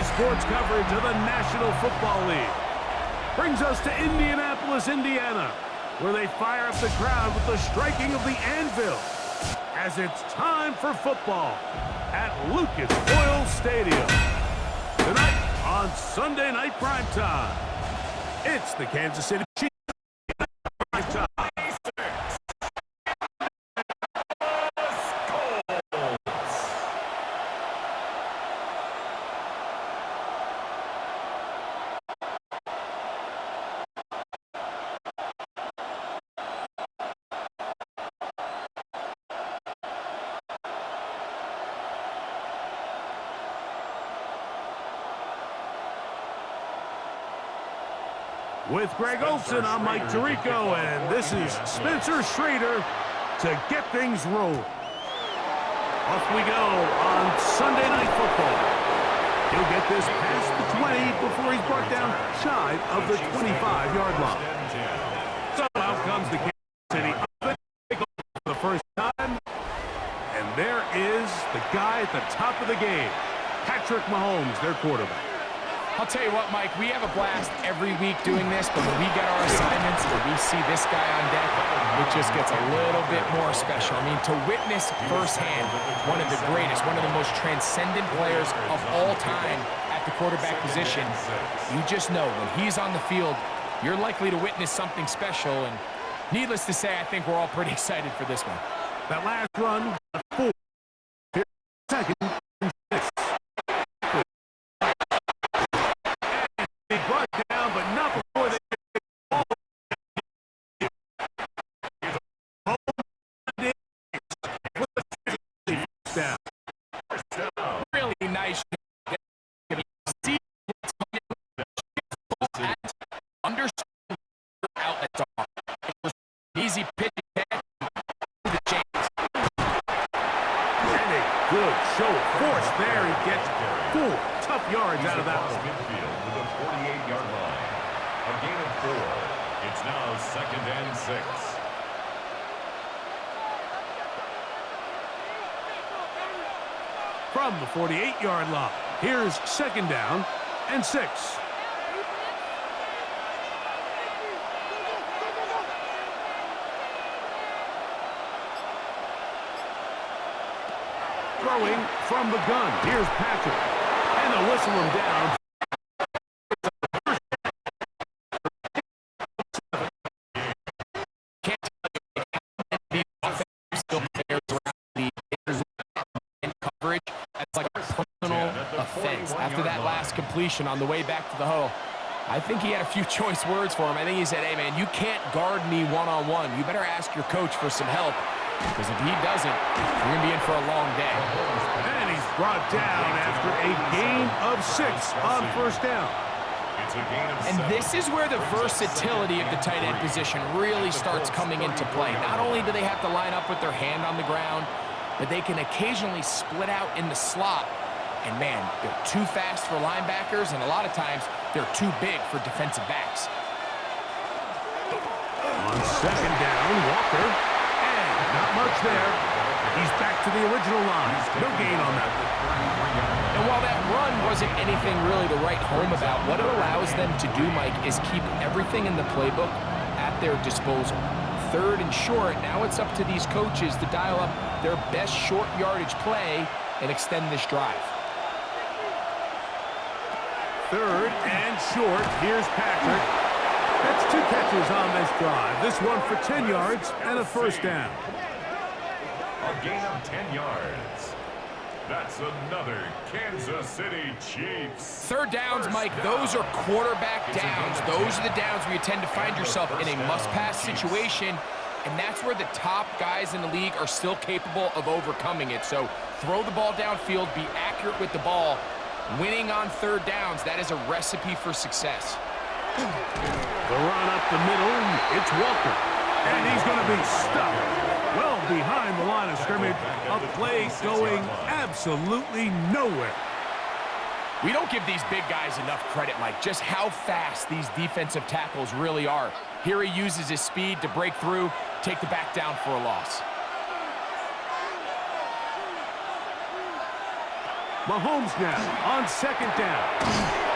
sports coverage of the National Football League brings us to Indianapolis, Indiana, where they fire up the crowd with the striking of the anvil as it's time for football at Lucas Oil Stadium. Tonight on Sunday Night Primetime, it's the Kansas City Chiefs Primetime. With Greg Olson, I'm Mike Tirico, and this is Spencer Schrader to get things rolling. Off we go on Sunday Night Football. He'll get this past the 20 before he's brought down shy of the 25-yard line. So out comes the Kansas City offense for the first time. And there is the guy at the top of the game, Patrick Mahomes, their quarterback. I'll tell you what, Mike, we have a blast every week doing this, but when we get our assignments and we see this guy on deck, it just gets a little bit more special. I mean, to witness firsthand one of the greatest, one of the most transcendent players of all time at the quarterback position, you just know when he's on the field, you're likely to witness something special, and needless to say, I think we're all pretty excited for this one. That last run, 4. Second. Really nice. Understood outlets are. It was an easy pitch catch to the James. And a good show of force there. He gets 4 tough yards out of that one. Midfield with a 48-yard line. A gain of 4. It's now 2nd and 6. From the 48-yard line, here's 2nd down and 6. Throwing from the gun, here's Patrick, and they'll whistle him down. After that last completion on the way back to the huddle, I think he had a few choice words for him. I think he said, hey, man, you can't guard me one-on-one. You better ask your coach for some help, because if he doesn't, you're going to be in for a long day. And he's brought down after a gain of 6 on 1st down. It's a gain of 7. And this is where the versatility of the tight end position really starts coming into play. Not only do they have to line up with their hand on the ground, but they can occasionally split out in the slot. And, man, they're too fast for linebackers, and a lot of times they're too big for defensive backs. On 2nd down, Walker. And not much there. He's back to the original line. No gain on that one. And while that run wasn't anything really to write home about, what it allows them to do, Mike, is keep everything in the playbook at their disposal. 3rd and short, now it's up to these coaches to dial up their best short yardage play and extend this drive. 3rd and short. Here's Patrick. That's 2 catches on this drive. This one for 10 yards and a 1st down. A gain of 10 yards. That's another Kansas City Chiefs. 3rd downs, Mike, those are quarterback downs. Those are the downs where you tend to find yourself in a must-pass situation, and that's where the top guys in the league are still capable of overcoming it. So throw the ball downfield, be accurate with the ball. Winning on 3rd downs, that is a recipe for success. The run up the middle, it's Walker. And he's going to be stuck well behind the line of scrimmage. A play going absolutely nowhere. We don't give these big guys enough credit, Mike, just how fast these defensive tackles really are. Here he uses his speed to break through, take the back down for a loss. Mahomes now on second down.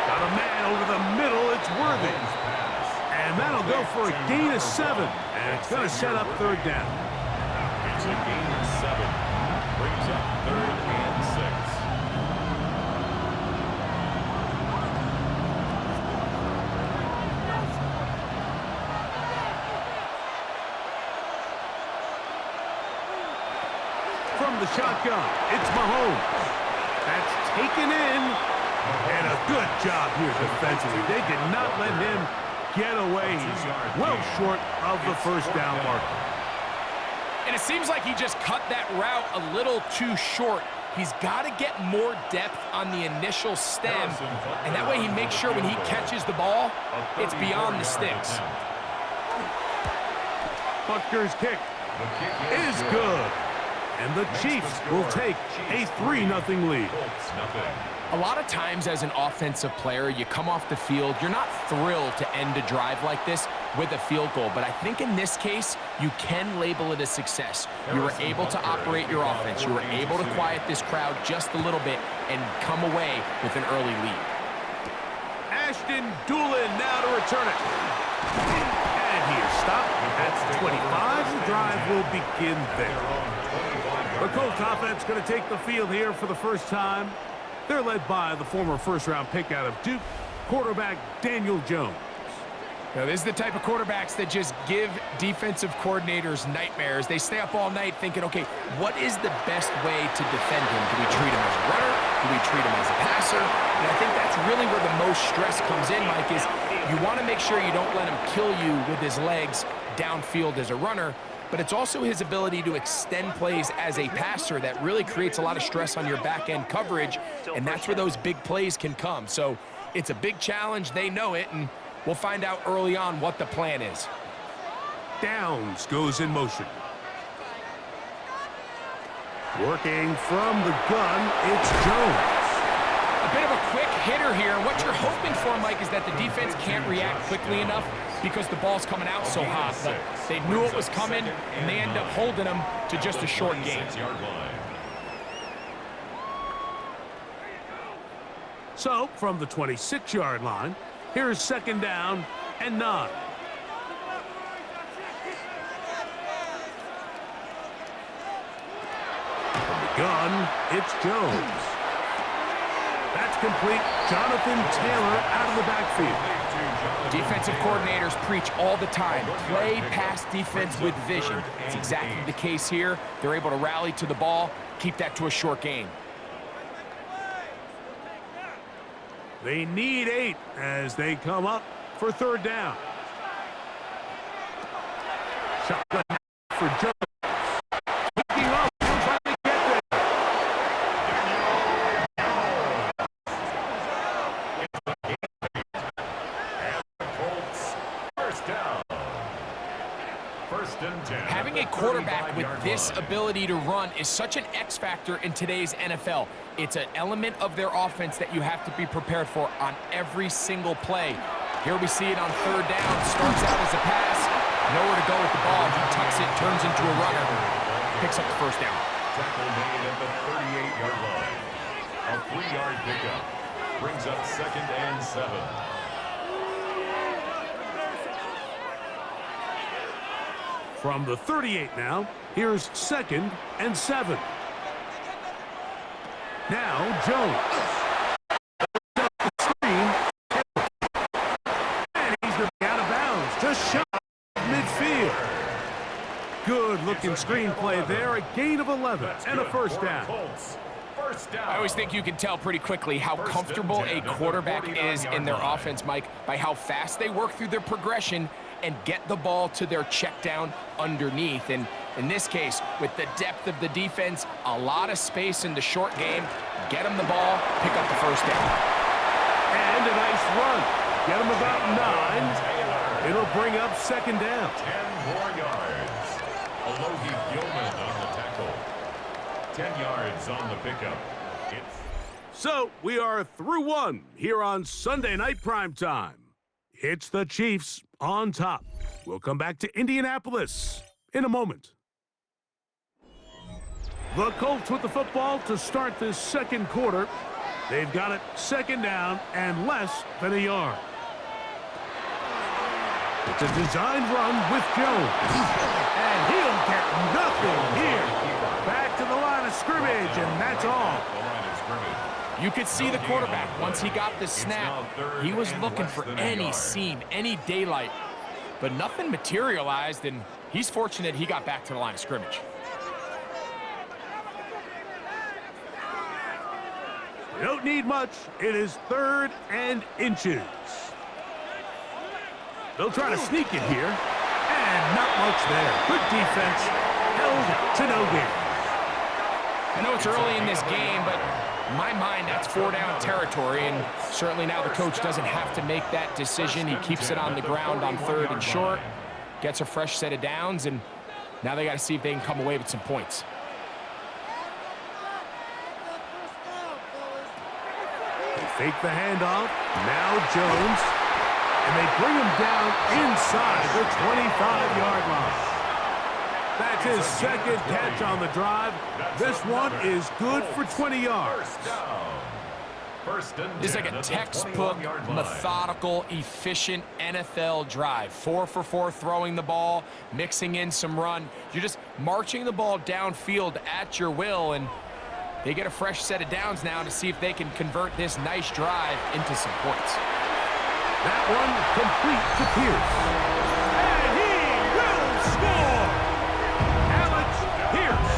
Got a man over the middle. It's Worthy. And that'll go for a gain of 7. And it's going to set up third down. It's a gain of 7. Brings up 3rd and 6. From the shotgun, it's Mahomes. That's taken in. And a good job here defensively. They did not let him get away. He's well short of the first down marker. And it seems like he just cut that route a little too short. He's got to get more depth on the initial stem, and that way he makes sure when he catches the ball, it's beyond the sticks. Buckner's kick is good. And the Chiefs will take a 3-0 lead. A lot of times as an offensive player, you come off the field, you're not thrilled to end a drive like this with a field goal. But I think in this case, you can label it a success. You were able to operate your offense. You were able to quiet this crowd just a little bit and come away with an early lead. Ashton Doolin now to return it. And he is stopped at 25. The drive will begin there. The Colts offense going to take the field here for the first time. They're led by the former first-round pick out of Duke, quarterback Daniel Jones. Now, this is the type of quarterbacks that just give defensive coordinators nightmares. They stay up all night thinking, okay, what is the best way to defend him? Do we treat him as a runner? Do we treat him as a passer? And I think that's really where the most stress comes in, Mike, is you want to make sure you don't let him kill you with his legs downfield as a runner, but it's also his ability to extend plays as a passer that really creates a lot of stress on your back-end coverage, and that's where those big plays can come. So it's a big challenge. They know it, and we'll find out early on what the plan is. Downs goes in motion. Working from the gun, it's Jones. A bit of a quick hitter here. What you're hoping for, Mike, is that the defense can't react quickly enough because the ball's coming out so hot. But they knew it was coming, and they end up holding them to just a short gain. So, from the 26-yard line, here's second down and 9. From the gun, it's Jones. That's complete. Jonathan Taylor out of the backfield. Defensive coordinators preach all the time, play pass defense with vision. It's exactly the case here. They're able to rally to the ball, keep that to a short gain. They need 8 as they come up for third down. Shotgun for Jones. Looking up, trying to get there. First down. 1st and 10. Having a quarterback with this ability to run is such an X factor in today's NFL. It's an element of their offense that you have to be prepared for on every single play. Here we see it on third down. Starts out as a pass. Nowhere to go with the ball. He tucks it, turns into a runner. Picks up the first down. Tackle made at the 38-yard line. A 3-yard pickup. Brings up 2nd and 7. From the 38 now, here's 2nd and 7. Now, Jones. And he's going to be out of bounds. Just shot midfield. Good-looking screenplay there. A gain of 11 and a first down. I always think you can tell pretty quickly how comfortable a quarterback is in their offense, Mike, by how fast they work through their progression and get the ball to their check down underneath. And in this case, with the depth of the defense, a lot of space in the short game, get them the ball, pick up the first down. And a nice run. Get them about 9. It'll bring up second down. 10 more yards. Alohi Gilman on the tackle. 10 yards on the pickup. So we are through one here on Sunday Night Primetime. It's the Chiefs on top. We'll come back to Indianapolis in a moment. The Colts with the football to start this second quarter. They've got it second down and less than a yard. It's a designed run with Jones. And he'll get nothing here. Back to the line of scrimmage, and that's all. You could see the quarterback, once he got the snap, he was looking for any seam, any daylight. But nothing materialized, and he's fortunate he got back to the line of scrimmage. You don't need much. It is 3rd and inches. They'll try to sneak it here. And not much there. Good defense. Held to no gain. I know it's early in this game, but in my mind, that's 4-down territory. And certainly now the coach doesn't have to make that decision. He keeps it on the ground on 3rd and short. Gets a fresh set of downs. And now they got to see if they can come away with some points. Fake the handoff. Now Jones. And they bring him down inside the 25-yard line. That's his second catch on the drive. This one is good for 20 yards. This is like a textbook, methodical, efficient NFL drive. 4 for 4 throwing the ball, mixing in some run. You're just marching the ball downfield at your will, and they get a fresh set of downs now to see if they can convert this nice drive into some points. That one complete to Pierce. And he will score! Alex Pierce.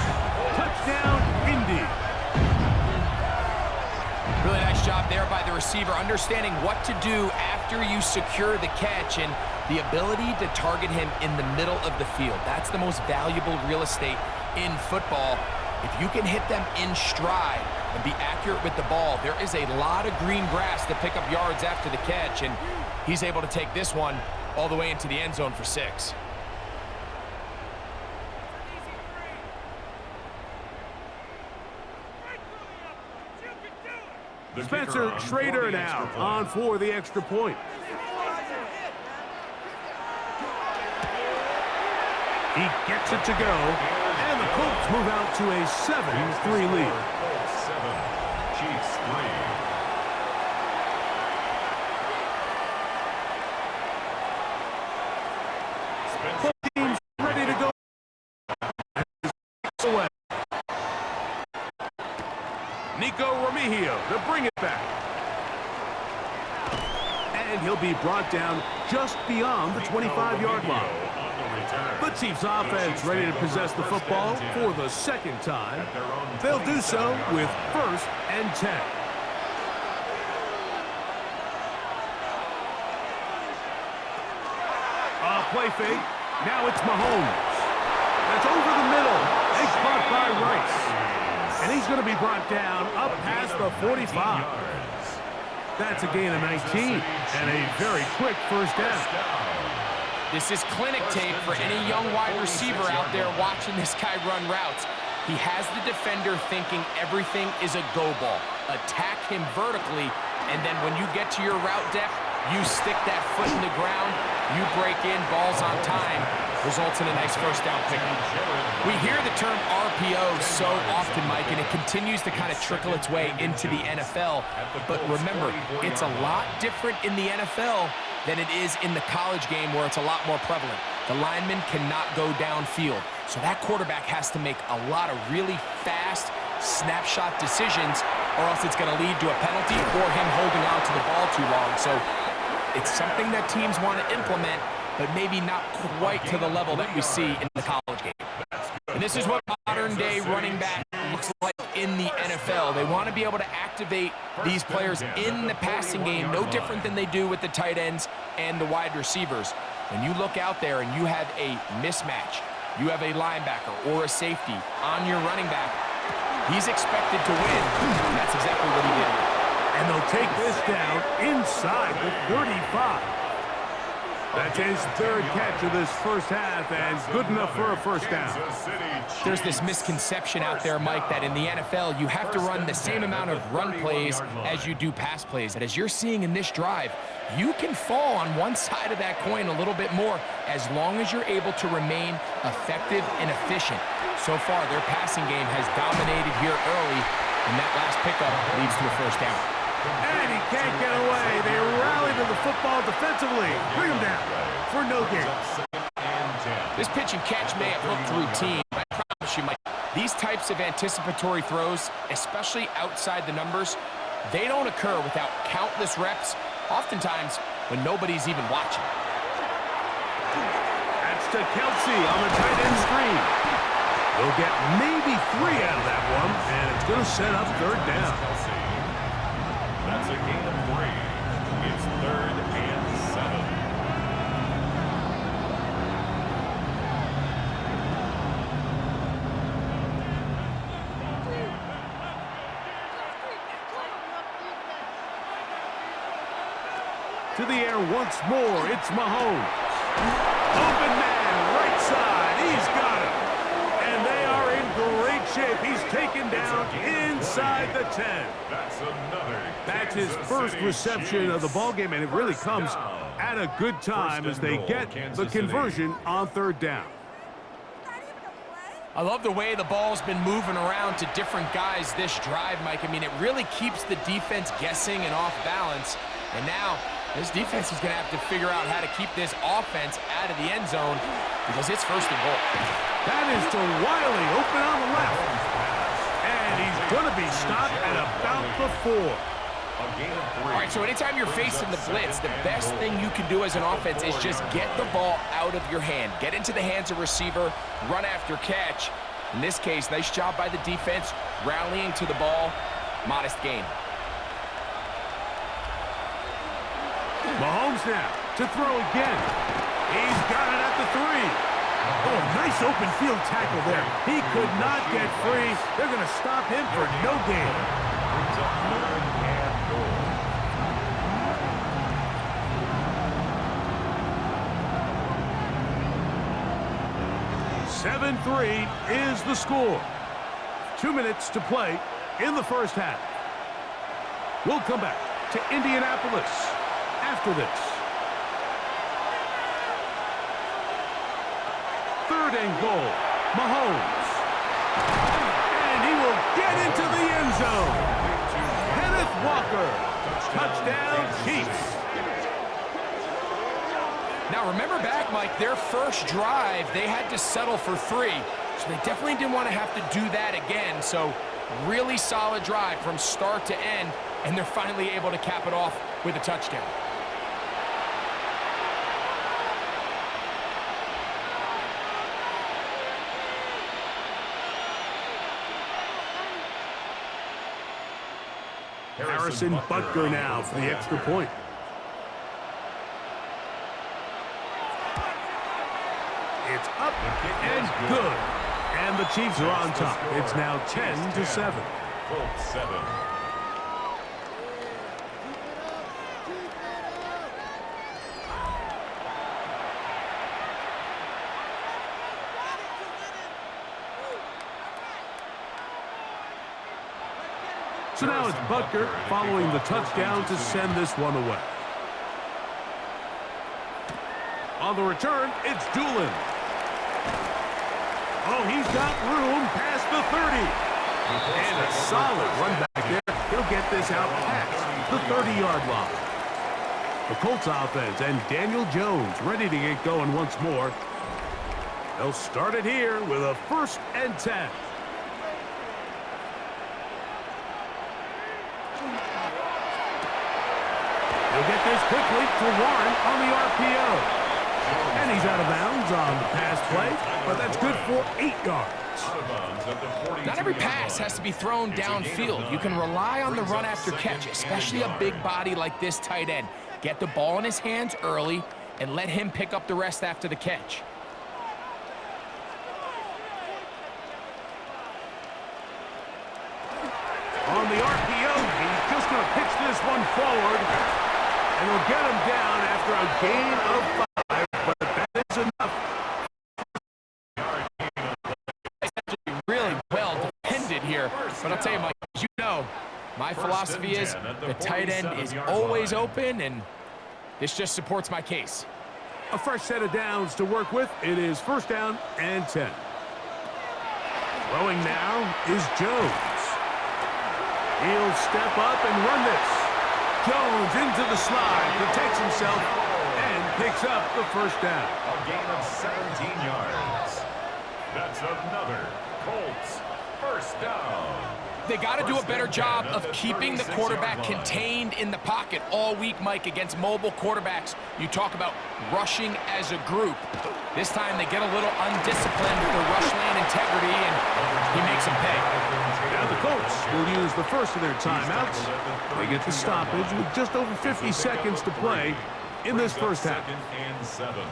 Touchdown, Indy. Really nice job there by the receiver, understanding what to do after you secure the catch and the ability to target him in the middle of the field. That's the most valuable real estate in football. If you can hit them in stride and be accurate with the ball, there is a lot of green grass to pick up yards after the catch, and he's able to take this one all the way into the end zone for 6. Spencer Schrader now on for the extra point. He gets it to go, and the Colts move out to a 7-3 lead. Colts 7, Chiefs 3. Both teams ready to go. Away. Nico Remigio to bring it back. And he'll be brought down just beyond the 25-yard line. The Chiefs offense ready to possess the football for the second time. They'll do so with 1st and 10. Play fake. Now it's Mahomes. That's over the middle. And caught by Rice. And he's going to be brought down up past the 45. That's a gain of 19 and a very quick first down. This is clinic tape for any young wide receiver out there watching this guy run routes. He has the defender thinking everything is a go ball. Attack him vertically, and then when you get to your route depth, you stick that foot in the ground, you break in, balls on time, results in a nice first down pickup. We hear the term RPO so often, Mike, and it continues to kind of trickle its way into the NFL. But remember, it's a lot different in the NFL than it is in the college game where it's a lot more prevalent. The lineman cannot go downfield, so that quarterback has to make a lot of really fast snapshot decisions, or else it's going to lead to a penalty or him holding on to the ball too long. So it's something that teams want to implement, but maybe not quite to the level that we see in the college game. And this is what modern-day running back looks like in the NFL. They want to be able to activate these players in the passing game, no different than they do with the tight ends and the wide receivers. When you look out there and you have a mismatch, you have a linebacker or a safety on your running back, he's expected to win, and that's exactly what he did. And they'll take this down inside the 35. That's his third catch of this first half, and good enough for a first down. There's this misconception out there, Mike, that in the NFL, you have to run the same amount of run plays as you do pass plays. And as you're seeing in this drive, you can fall on one side of that coin a little bit more as long as you're able to remain effective and efficient. So far, their passing game has dominated here early, and that last pickup leads to a first down. And he can't get away. They rally to the football defensively. Bring him down for no gain. This pitch and catch may have looked routine, but I promise you, Mike, these types of anticipatory throws, especially outside the numbers, they don't occur without countless reps, oftentimes when nobody's even watching. That's to Kelsey on the tight end screen. They'll get maybe 3 out of that one, and it's going to set up third down. That's a gain of 3. It's 3rd and 7. To the air once more, it's Mahomes. Open man, right side, he's got him. And they are in great shape. He's taken down inside the 10. That's his first reception of the ballgame, and it really comes at a good time as they get the conversion on third down. I love the way the ball's been moving around to different guys this drive, Mike. I mean, it really keeps the defense guessing and off balance. And now, this defense is going to have to figure out how to keep this offense out of the end zone because it's first and goal. That is to Wiley, open on the left. And he's going to be stopped at about the 4. All right, so anytime you're facing the blitz, the best thing you can do as an offense is just get the ball out of your hand. Get into the hands of receiver, run after catch. In this case, nice job by the defense, rallying to the ball, modest gain. Mahomes now to throw again. He's got it at the 3. Oh, nice open field tackle there. He could not get free. They're going to stop him for no gain. 7-3 is the score. 2 minutes to play in the first half. We'll come back to Indianapolis after this. 3rd and goal. Mahomes. And he will get into the end zone. Kenneth Walker. Touchdown, Chiefs. Now, remember back, Mike, their first drive, they had to settle for 3. So they definitely didn't want to have to do that again. So really solid drive from start to end, and they're finally able to cap it off with a touchdown. Harrison Butker now for the extra point. It's up and good. And the Chiefs are on top. It's now 10-7. Colts 7. So now it's Butker following the touchdown to send this one away. On the return, it's Doolin. Oh, he's got room past the 30. And a solid run back there. He'll get this out past the 30-yard line. The Colts offense and Daniel Jones ready to get going once more. They'll start it here with a 1st and 10. He'll get this quickly to Warren on the RPO. And he's out of bounds on the pass play, but that's good for 8 yards. Not every pass has to be thrown downfield. You can rely on the run after catch, especially a big body like this tight end. Get the ball in his hands early and let him pick up the rest after the catch. On the RPO, he's just going to pitch this one forward, and he'll get him down after a gain of 5. philosophy is the tight end is always open, and this just supports my case. A fresh set of downs to work with. It is first down and 10. Throwing now is Jones. He'll step up and run this. Jones into the slide, protects himself, and picks up the first down. A gain of 17 yards. That's another Colts first down. They got to do a better job of keeping the quarterback contained in the pocket all week, Mike, against mobile quarterbacks. You talk about rushing as a group. This time they get a little undisciplined with their rush lane integrity, and he makes them pay. Now the Colts will use the first of their timeouts. They get the stoppage with just over 50 seconds to play in this first half. Second and 7.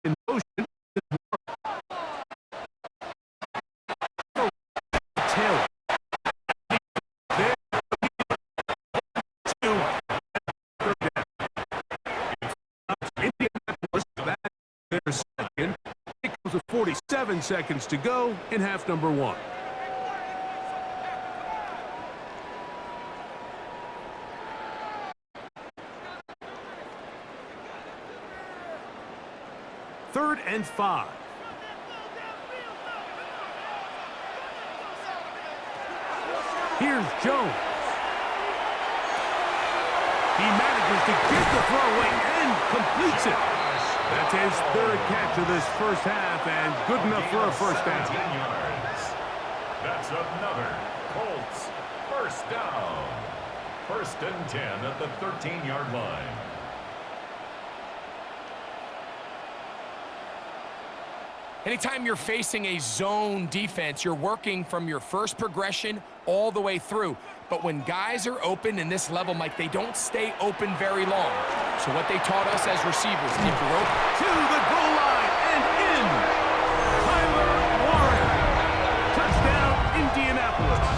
In motion. Taylor. There. Two. Third down. Indianapolis back their second. It comes with 47 seconds to go in half number 1. Third and 5. Here's Jones. He manages to get the throw away and completes it. That's his third catch of this first half, and good enough for a first down. 17 yards. That's another Colts first down. First and 10 at the 13-yard line. Anytime you're facing a zone defense, you're working from your first progression all the way through. But when guys are open in this level, Mike, they don't stay open very long. So what they taught us as receivers, keep your open. To the goal line and in. Tyler Warren. Touchdown, Indianapolis.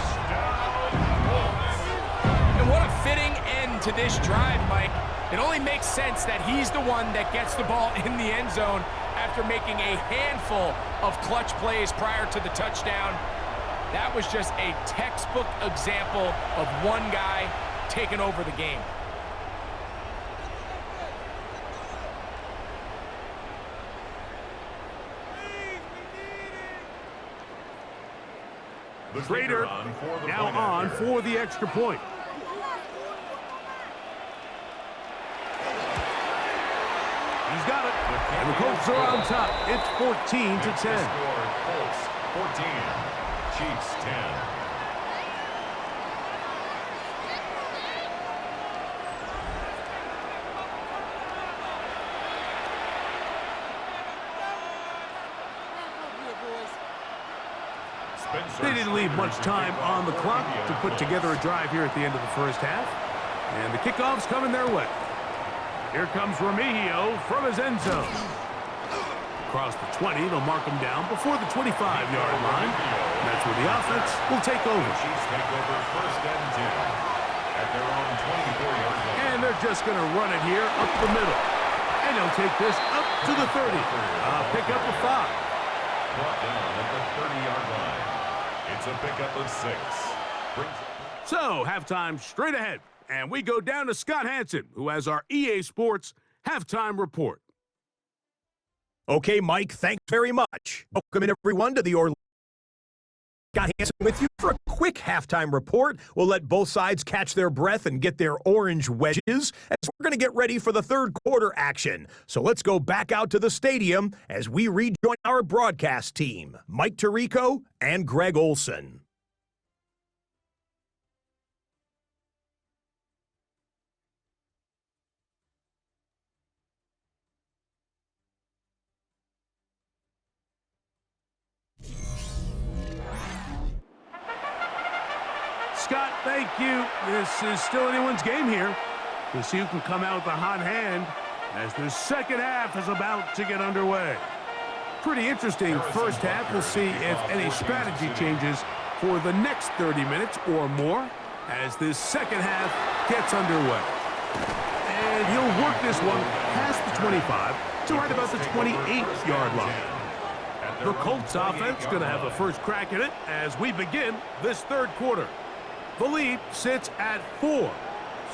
And what a fitting end to this drive, Mike. It only makes sense that he's the one that gets the ball in the end zone after making a handful of clutch plays prior to the touchdown. That was just a textbook example of one guy taking over the game. Schrader now on for the extra point. He's got it. And the Colts are on top. It's 14 to 10. Colts 14. Chiefs 10. They didn't leave much time on the clock to put together a drive here at the end of the first half. And the kickoff's coming their way. Here comes Remigio from his end zone. Across the 20, they'll mark him down before the 25-yard line. And that's where the offense will take over. Chiefs take over first and 10 at their own 24-yard line. And they're just going to run it here up the middle. And they'll take this up to the 30. Pick up a 5. Brought down at the 30-yard line. It's a pickup of 6. So, halftime straight ahead. And we go down to Scott Hansen, who has our EA Sports halftime report. Okay, Mike, thanks very much. Welcome in, everyone, to the Orlando. Scott Hansen with you for a quick halftime report. We'll let both sides catch their breath and get their orange wedges as we're going to get ready for the third quarter action. So let's go back out to the stadium as we rejoin our broadcast team, Mike Tirico and Greg Olson. Scott, thank you. This is still anyone's game here. We'll see who can come out with a hot hand as the second half is about to get underway. Pretty interesting first half. We'll see if any strategy changes for the next 30 minutes or more. as this second half gets underway. And he'll work this one past the 25 to right about the 28-yard line. The Colts offense going to have a first crack at it as we begin this third quarter. The lead sits at 4,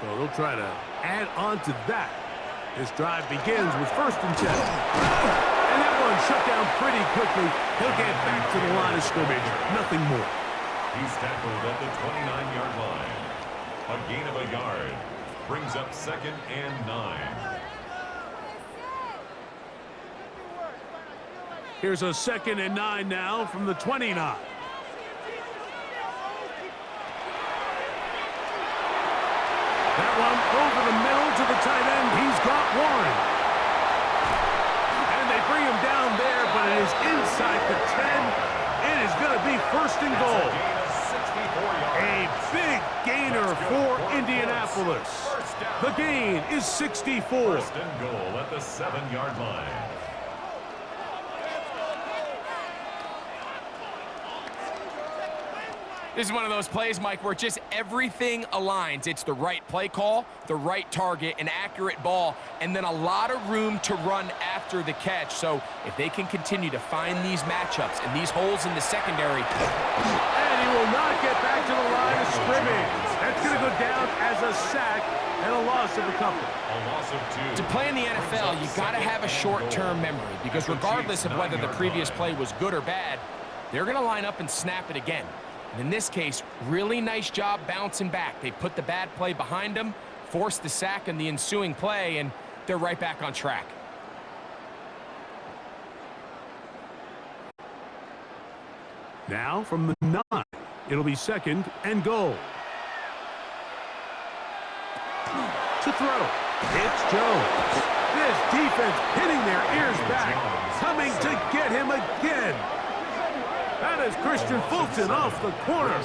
so they'll try to add on to that. This drive begins with 1st and 10. And that one shut down pretty quickly. He'll get back to the line of scrimmage. Nothing more. He's tackled at the 29-yard line. A gain of a yard. Brings up 2nd and 9. Here's a 2nd and 9 now from the 29. That one over the middle to the tight end. He's got one. And they bring him down there, but it is inside the 10. It is going to be 1st and goal. A big gainer for Indianapolis. The gain is 64. 1st and goal at the 7-yard line. This is one of those plays, Mike, where just everything aligns. It's the right play call, the right target, an accurate ball, and then a lot of room to run after the catch. So if they can continue to find these matchups and these holes in the secondary. And he will not get back to the line of scrimmage. That's going to go down as a sack and a loss of a couple. A loss of 2. To play in the NFL, you've got to have a short-term memory because regardless of whether the previous play was good or bad, they're going to line up and snap it again. And in this case, really nice job bouncing back. They put the bad play behind them, forced the sack in the ensuing play, and they're right back on track. Now from the 9, it'll be 2nd and goal. To throw, it's Jones. This defense hitting their ears back, coming to get him again. That is Christian Fulton off the corner,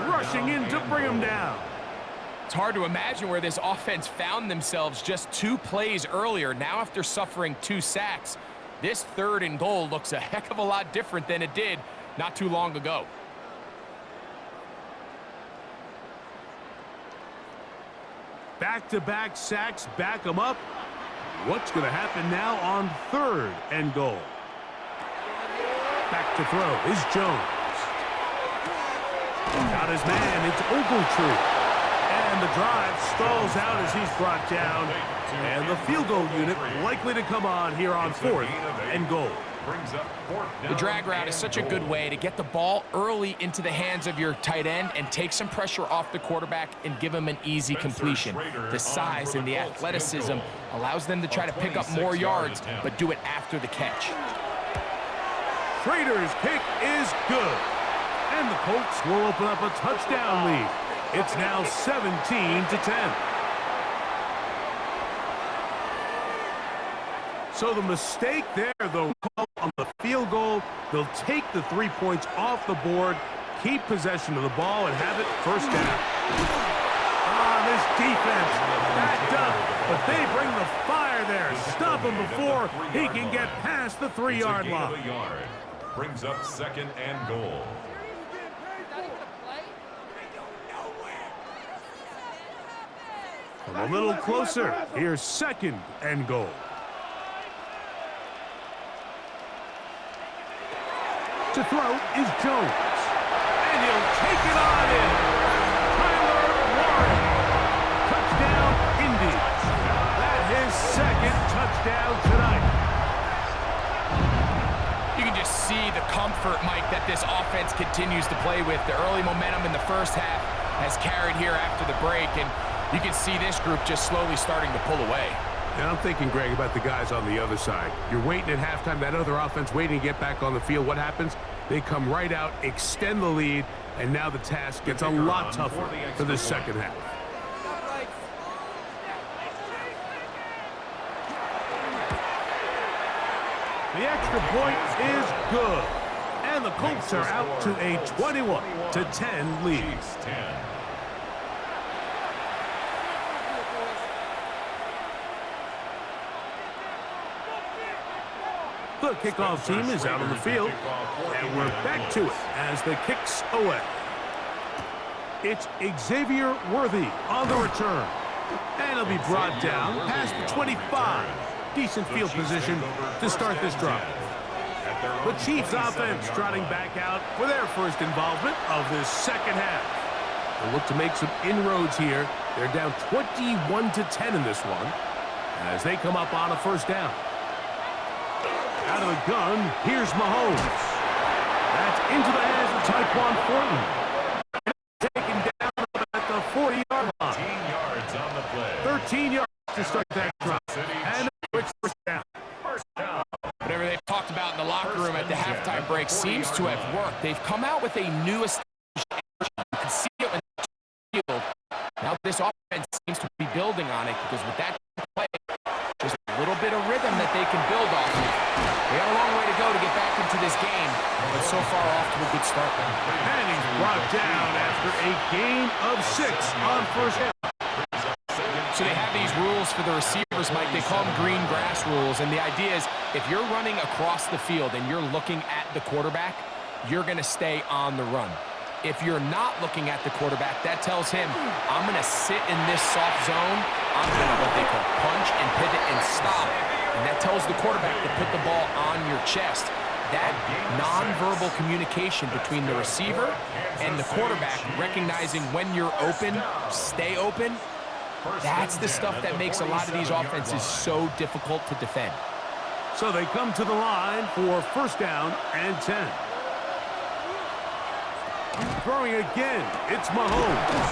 rushing in to bring him down. It's hard to imagine where this offense found themselves just 2 plays earlier. Now after suffering 2 sacks, this 3rd and goal looks a heck of a lot different than it did not too long ago. Back-to-back sacks back him up. What's going to happen now on 3rd and goal? Back to throw is Jones. Got his man, it's Ogletree. And the drive stalls out as he's brought down. And the field goal unit likely to come on here on 4th and goal. The drag route is such a good way to get the ball early into the hands of your tight end and take some pressure off the quarterback and give him an easy completion. The size and the athleticism allows them to try to pick up more yards, but do it after the catch. Schrader's kick is good. And the Colts will open up a touchdown lead. It's now 17-10. So the mistake there, though, on the field goal, they'll take the 3 points off the board, keep possession of the ball, and have it 1st down. This defense backed up, but they bring the fire there. Stop him before he can get past the 3-yard line. Brings up 2nd and goal. From a little closer, here's 2nd and goal. To throw is Jones. And he'll take it on in. Tyler Warren. Touchdown, Indy. That's his 2nd touchdown tonight. You can just see the comfort, Mike, that this offense continues to play with. The early momentum in the 1st half has carried here after the break, and you can see this group just slowly starting to pull away. And I'm thinking, Greg, about the guys on the other side. You're waiting at halftime, that other offense waiting to get back on the field. What happens? They come right out, extend the lead, and now the task gets a lot tougher for the 2nd half. The extra point is good. And the Colts are out to a 21-10 lead. The kickoff team is out on the field, and we're back to it as the kick's away. It's Xavier Worthy on the return. And he'll be brought down past the 25. Decent field position to start this drive. The Chiefs offense trotting back out for their first involvement of this second half. They'll look to make some inroads here. They're down 21-10 in this one as they come up on a first down. Out of the gun, here's Mahomes. That's into the hands of Tyquan Thornton. Taken down at the 40-yard line. 13 yards on the play. 13 yards to start that drive. And a quick first down. Whatever they've talked about in the locker room at the halftime break seems to have worked. They've come out with a new established energy. You can see it in the field. Now this offense seems to be building on it because with that play, just a little bit of rhythm that they can build off of. They got a long way to go to get back into this game, but so far off to a good start. And he's brought down after a gain of 6 on first down. So they have these rules for the receivers, Mike. They call them green grass rules, and the idea is if you're running across the field and you're looking at the quarterback, you're going to stay on the run. If you're not looking at the quarterback, that tells him, I'm going to sit in this soft zone. I'm going to what they call punch and pivot and stop. And that tells the quarterback to put the ball on your chest. That nonverbal communication between the receiver and the quarterback, recognizing when you're open, stay open, that's the stuff that makes a lot of these offenses so difficult to defend. So they come to the line for first down and 10. Throwing again, it's Mahomes.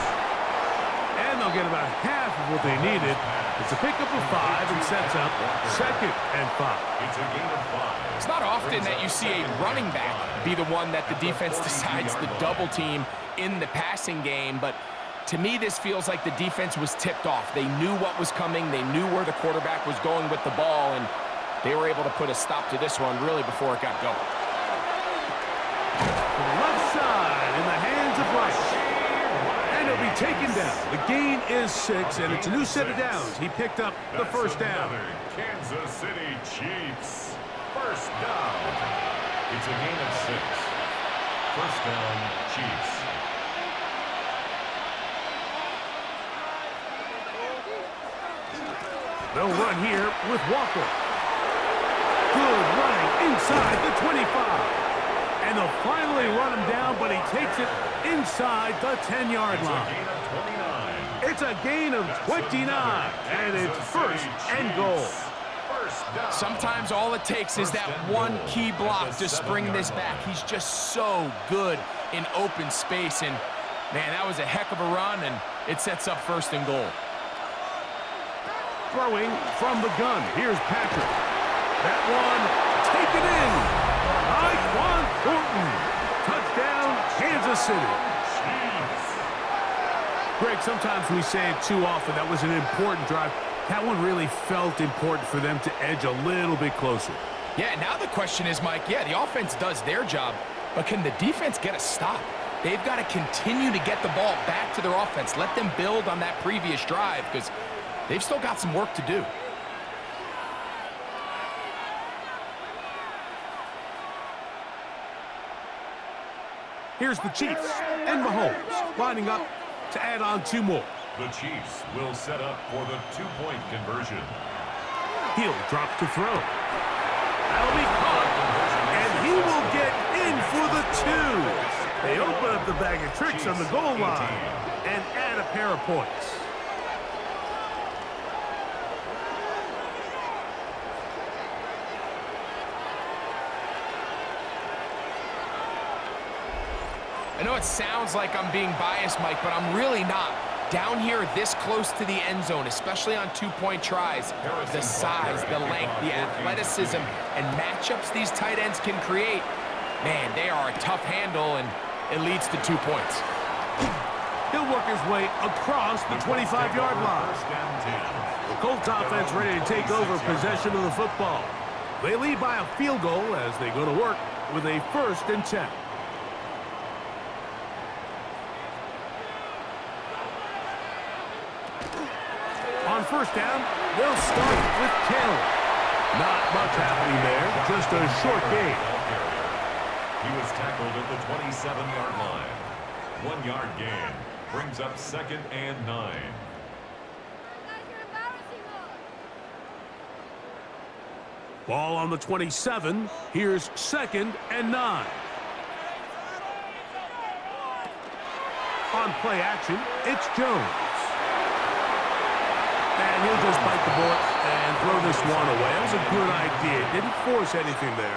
And they'll get about half of what they needed. It's a pickup of 5 and sets up 2nd and 5. It's a gain of 5. It's not often that you see a running back be the one that the defense decides to double team in the passing game, but to me, this feels like the defense was tipped off. They knew what was coming. They knew where the quarterback was going with the ball, and they were able to put a stop to this one really before it got going. To the left side in the hands of Rice. And he'll be taken down. The gain is 6, and it's a new set of downs. He picked up the first down. Kansas City Chiefs. First down. It's a gain of 6. First down, Chiefs. They'll run here with Walker. Good running inside the 25. And they'll finally run him down, but he takes it inside the 10-yard line. It's a gain of 29, and it's first and goal. Sometimes all it takes is that one key block to spring this back. He's just so good in open space, and man, that was a heck of a run, and it sets up first and goal. Throwing from the gun. Here's Patrick. That one taken in. Tyquan Thornton. Touchdown, Kansas City. Greg, sometimes we say it too often. That was an important drive. That one really felt important for them to edge a little bit closer. Yeah, now the question is, Mike, yeah, the offense does their job, but can the defense get a stop? They've got to continue to get the ball back to their offense. Let them build on that previous drive because they've still got some work to do. Here's the Chiefs and Mahomes lining up to add on 2 more. The Chiefs will set up for the 2-point conversion. He'll drop to throw. That'll be caught, and he will get in for the 2. They open up the bag of tricks on the goal line and add a pair of points. I know it sounds like I'm being biased, Mike, but I'm really not. Down here this close to the end zone, especially on 2-point tries, the size, the length, the athleticism, and matchups these tight ends can create, man, they are a tough handle, and it leads to 2 points. He'll work his way across the 25-yard line. The Colts offense ready to take over possession of the football. They lead by a field goal as they go to work with a 1st and 10. On first down, they'll start with Taylor. Not much happening there, just a short gain. He was tackled at the 27-yard line. 1-yard gain. brings up 2nd and 9. Ball on the 27. Here's 2nd and 9. On play action, it's Jones. And he'll just bite the bullet and throw this one away. That was a good idea. Didn't force anything there.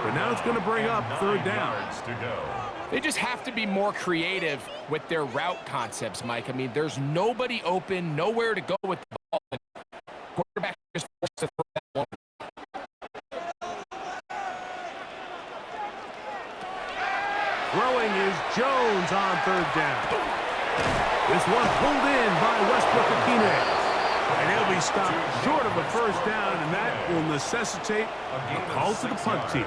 But now it's going to bring up 3rd down. They just have to be more creative with their route concepts, Mike. I mean, there's nobody open, nowhere to go with the ball. And quarterback just forced to throw that one. Throwing is Jones on 3rd down. This one pulled in by Westbrook-Akine. And he'll be stopped short of a 1st down, and that will necessitate a call to the punt team.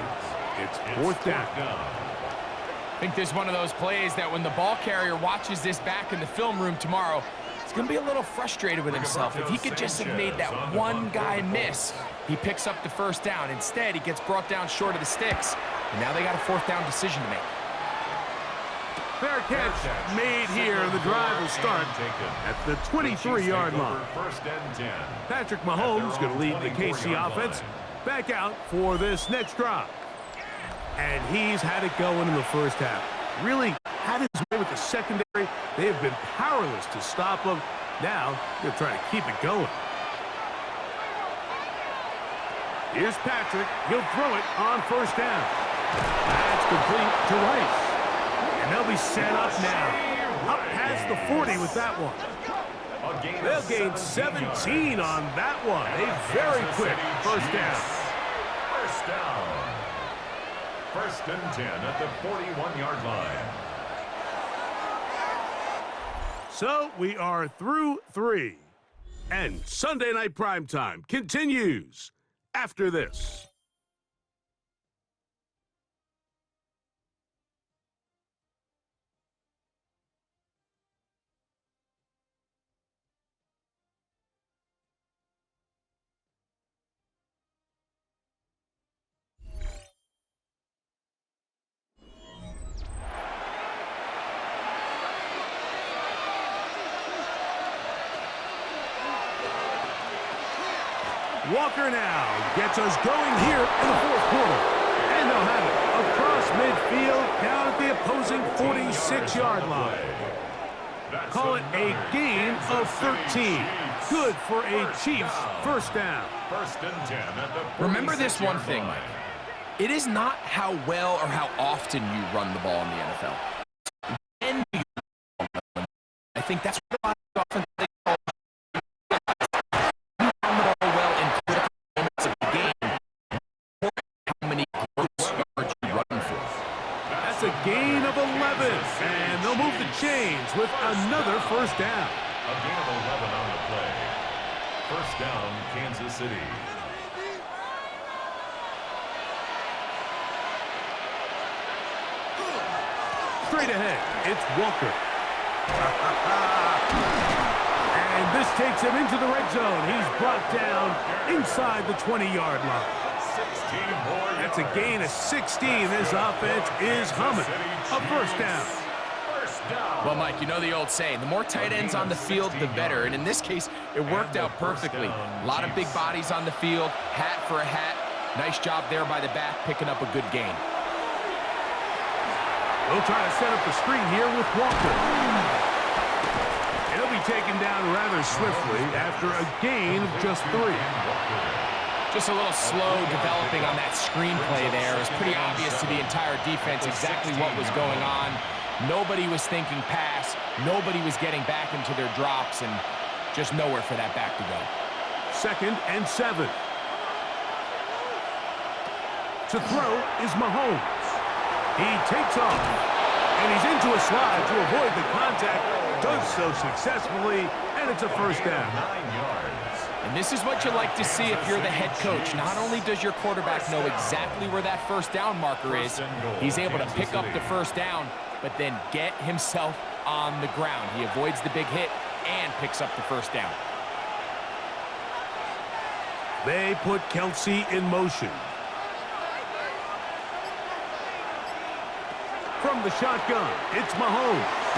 It's 4th down. I think this is one of those plays that when the ball carrier watches this back in the film room tomorrow, he's going to be a little frustrated with himself. If he could just have made that one guy miss, he picks up the 1st down. Instead, he gets brought down short of the sticks, and now they got a 4th down decision to make. Fair catch made here, and the drive will start at the 23-yard line. 1st and 10. Patrick Mahomes going to lead the KC offense back out for this next drive. And he's had it going in the 1st half. Really had his way with the secondary. They have been powerless to stop him. Now they're trying to keep it going. Here's Patrick. He'll throw it on 1st down. That's complete to Rice. And they'll be set up now. Up past the 40 with that one. They'll gain 17 on that one. A very quick 1st down. 1st down. 1st and 10 at the 41-yard line. So we are through 3. And Sunday Night Primetime continues after this. Walker now gets us going here in the 4th quarter. And they'll have it across midfield down at the opposing 46-yard line. Call it a gain of 13. Good for a Chiefs 1st down. 1st and 10 at the Remember this one thing, Mike. It is not how well or how often you run the ball in the NFL. When do you run the ball? I think that's what a lot of offensive players call you run the ball well in critical moments of the game. Or how many gross yards you run for. That's a gain of 11. And they'll move the chains with another 1st down. A gain of 11 on the play. 1st down, Kansas City. Straight ahead, it's Walker. And this takes him into the red zone. He's brought down inside the 20-yard line. 16 more That's a gain of 16. This offense is humming. A 1st down. 1st down. Well, Mike, you know the old saying, the more tight ends on the field, the better. And in this case, it worked out perfectly. A lot of big bodies on the field, hat for a hat. Nice job there by the back, picking up a good gain. They'll try to set up the screen here with Walker. He'll be taken down rather swiftly after a gain of just 3. Just a little slow developing on that screenplay there. It was pretty obvious to the entire defense exactly what was going on. Nobody was thinking pass. Nobody was getting back into their drops, and just nowhere for that back to go. 2nd and 7. To throw is Mahomes. He takes off, and he's into a slide to avoid the contact. Does so successfully, and it's a 1st down. 9 yards. And this is what you like to see if you're the head coach. Not only does your quarterback know exactly where that 1st down marker is, he's able to pick up the 1st down, but then get himself on the ground. He avoids the big hit and picks up the 1st down. They put Kelsey in motion. From the shotgun, it's Mahomes.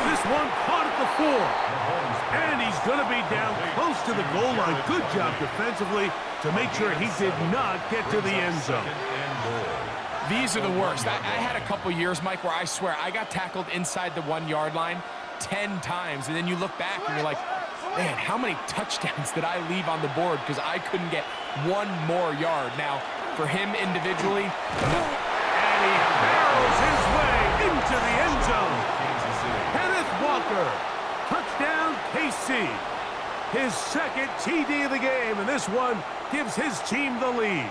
This one caught at the 4. And he's going to be down close to the goal line. Good job defensively to make sure he did not get to the end zone. These are the worst. I had a couple years, Mike, where I swear I got tackled inside the 1-yard line 10 times, and then you look back and you're like, man, how many touchdowns did I leave on the board because I couldn't get one more yard? Now, for him individually, and he barrels his way into the end zone. Kenneth Walker, touchdown KC. His second TD of the game, and this one gives his team the lead.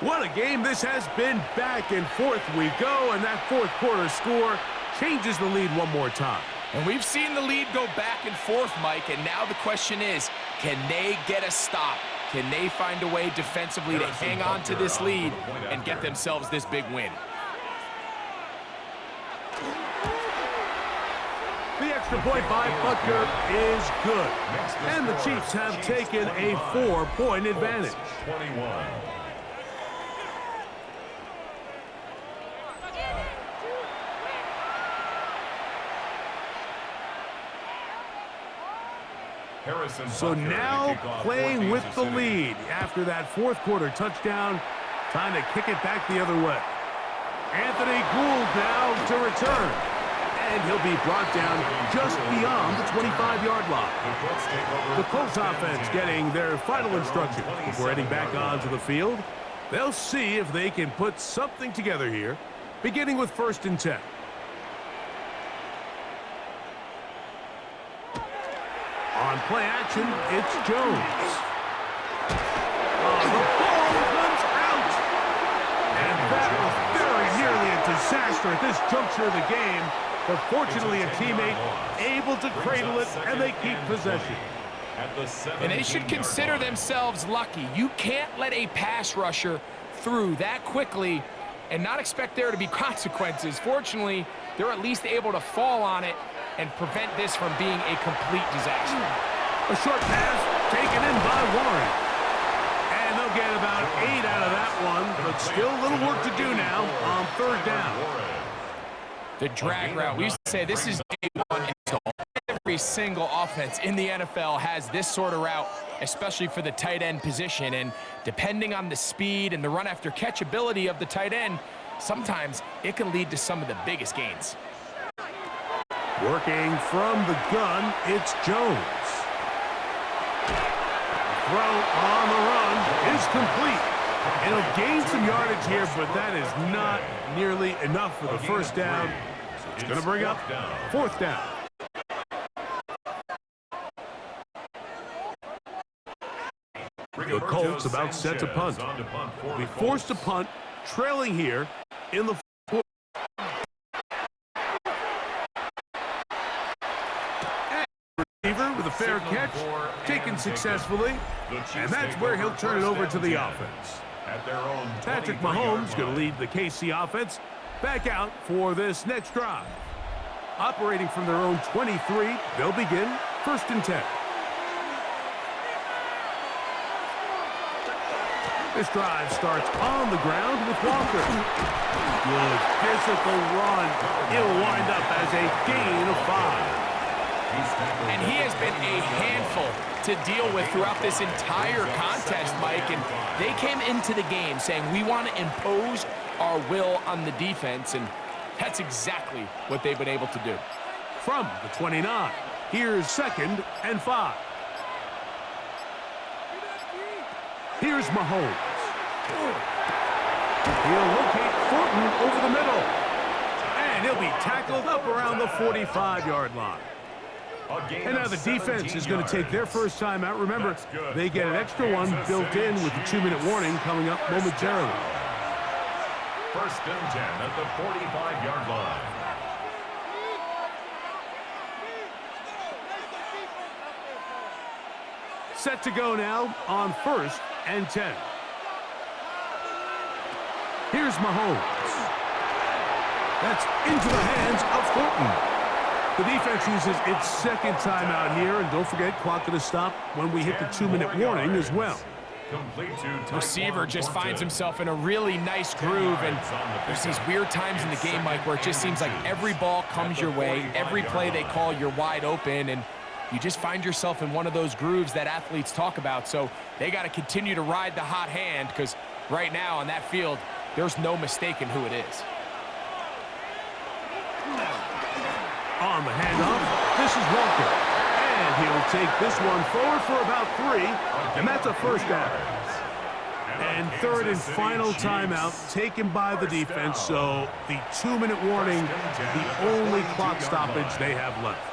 What a game this has been. Back and forth we go, and that fourth quarter score changes the lead one more time. And we've seen the lead go back and forth, Mike, and now the question is, can they get a stop? Can they find a way defensively to hang on to this lead and get themselves this big win? The extra point by Butker is good. And the Chiefs have taken a 4-point advantage. 21. So now playing with the lead after that fourth quarter touchdown, time to kick it back the other way. Anthony Gould now to return. And he'll be brought down just beyond the 25-yard line. The Colts offense getting their final instruction before heading back onto the field. They'll see if they can put something together here, beginning with 1st and 10. On play action, it's Jones. The ball comes out. And that was very nearly a disaster at this juncture of the game. But fortunately, a teammate able to cradle it, and they keep possession. And they should consider themselves lucky. You can't let a pass rusher through that quickly and not expect there to be consequences. Fortunately, they're at least able to fall on it and prevent this from being a complete disaster. A short pass taken in by Warren. And they'll get about 8 out of that one, but still a little work to do now on 3rd down. The drag route. We used to say this is day one until every single offense in the NFL has this sort of route, especially for the tight end position. And depending on the speed and the run after catch ability of the tight end, sometimes it can lead to some of the biggest gains. Working from the gun, it's Jones. Throw on the run is complete. It'll gain some yardage here, but that is not nearly enough for the first down. So it's going to bring up 4th down. The Colts about set to punt. Will be forced to punt, trailing here in the fourth. Receiver with a fair catch, taken successfully, and that's where he'll turn it over to the offense. Patrick Mahomes going to lead the KC offense back out for this next drive. Operating from their own 23, they'll begin 1st and 10. This drive starts on the ground with Walker. Good physical run. It'll wind up as a gain of 5. And he has been a handful to deal with throughout this entire contest, Mike. And they came into the game saying, we want to impose our will on the defense. And that's exactly what they've been able to do. From the 29, here's 2nd and 5. Here's Mahomes. He'll locate Thornton over the middle. And he'll be tackled up around the 45-yard line. And now the defense is going to take their first time out. Remember, they get an extra one built in with the 2-minute warning coming up momentarily. 1st and 10 at the 45-yard line. Set to go now on 1st and 10. Here's Mahomes. That's into the hands of Thornton. The defense uses its 2nd timeout here, and don't forget, clock going to stop when we hit the 2-minute warning as well. complete to Receiver just finds himself in a really nice groove, and there's these weird times in the game, Mike, where it just seems like every ball comes your way, every play they call, you're wide open, and you just find yourself in one of those grooves that athletes talk about. So they got to continue to ride the hot hand, because right now on that field, there's no mistaking who it is. On the handoff, this is Walker. And he'll take this one forward for about 3, and that's a first down. And third and final timeout taken by the defense, so the 2-minute warning, the only clock stoppage they have left.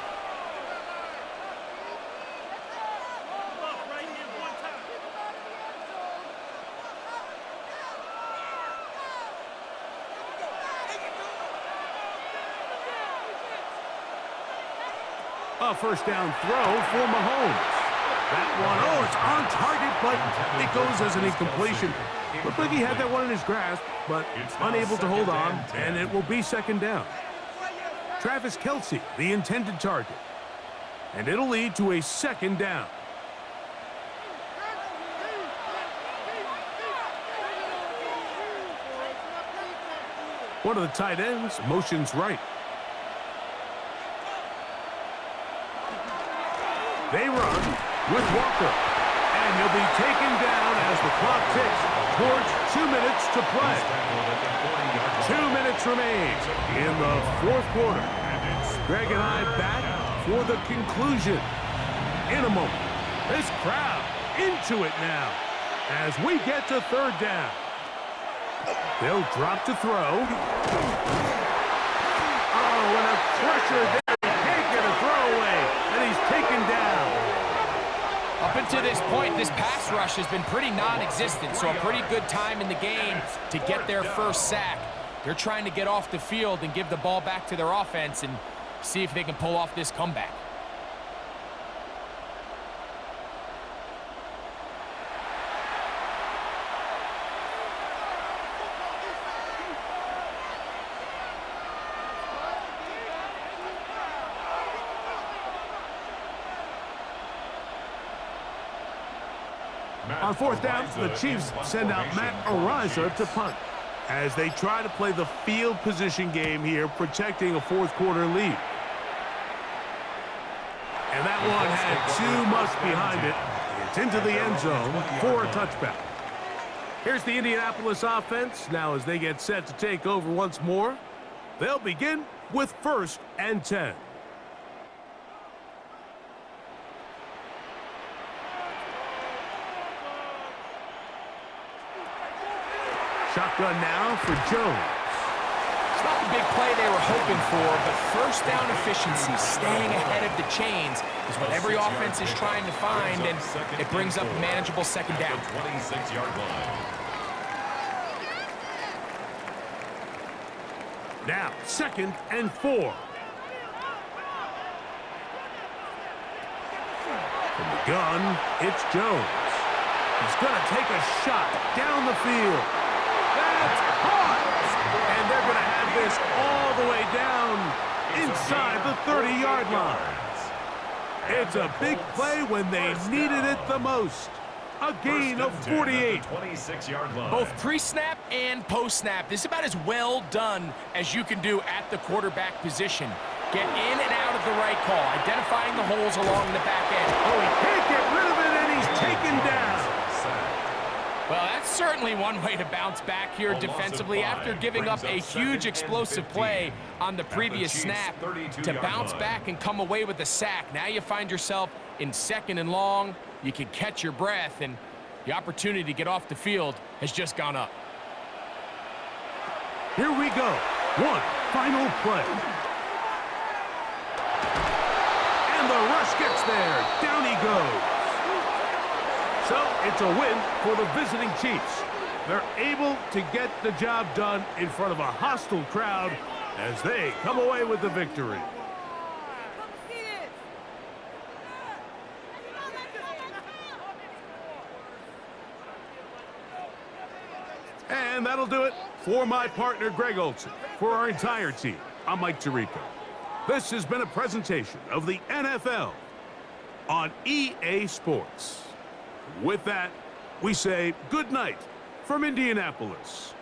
A first down throw for Mahomes. That one, oh, it's on target, but it goes as an incompletion. Looked like he had that one in his grasp, but unable to hold on, and it will be second down. Travis Kelce, the intended target. And it'll lead to a second down. One of the tight ends motions right. They run with Walker, and he'll be taken down as the clock ticks towards 2 minutes to play. 2 minutes remain in the fourth quarter. Greg and I back for the conclusion in a moment. This crowd into it now as we get to third down. They'll drop to throw. Oh, and a pressure there. Can't get a throwaway, and he's taken down. Up until this point, this pass rush has been pretty non-existent, so a pretty good time in the game to get their first sack. They're trying to get off the field and give the ball back to their offense and see if they can pull off this comeback. On fourth down, the Chiefs send out Matt Ariza to punt as they try to play the field position game here, protecting a fourth quarter lead. And that one had too much behind it. It's into the end zone for a touchback. Here's the Indianapolis offense. Now as they get set to take over once more, they'll begin with 1st and 10. Shotgun now for Jones. It's not the big play they were hoping for, but first down efficiency, staying ahead of the chains, is what every offense is trying to find, and it brings up a manageable second down. 26-yard line. Now, 2nd and 4. From the gun, it's Jones. He's going to take a shot down the field. That's caught! And they're going to have this all the way down inside the 30-yard line. It's a big play when they needed it the most. A gain of 48. 26-yard line. Both pre-snap and post-snap. This is about as well done as you can do at the quarterback position. Get in and out of the right call, identifying the holes along the back end. Oh, he can't get rid of it, and he's taken down. Well, that's certainly one way to bounce back here defensively after giving up a huge explosive play on the previous snap. To bounce back and come away with a sack. Now you find yourself in 2nd and long. You can catch your breath, and the opportunity to get off the field has just gone up. Here we go. One final play. And the rush gets there. Down he goes. So it's a win for the visiting Chiefs. They're able to get the job done in front of a hostile crowd as they come away with the victory. And that'll do it for my partner, Greg Olson. For our entire team, I'm Mike Tirico. This has been a presentation of the NFL on EA Sports. With that, we say good night from Indianapolis.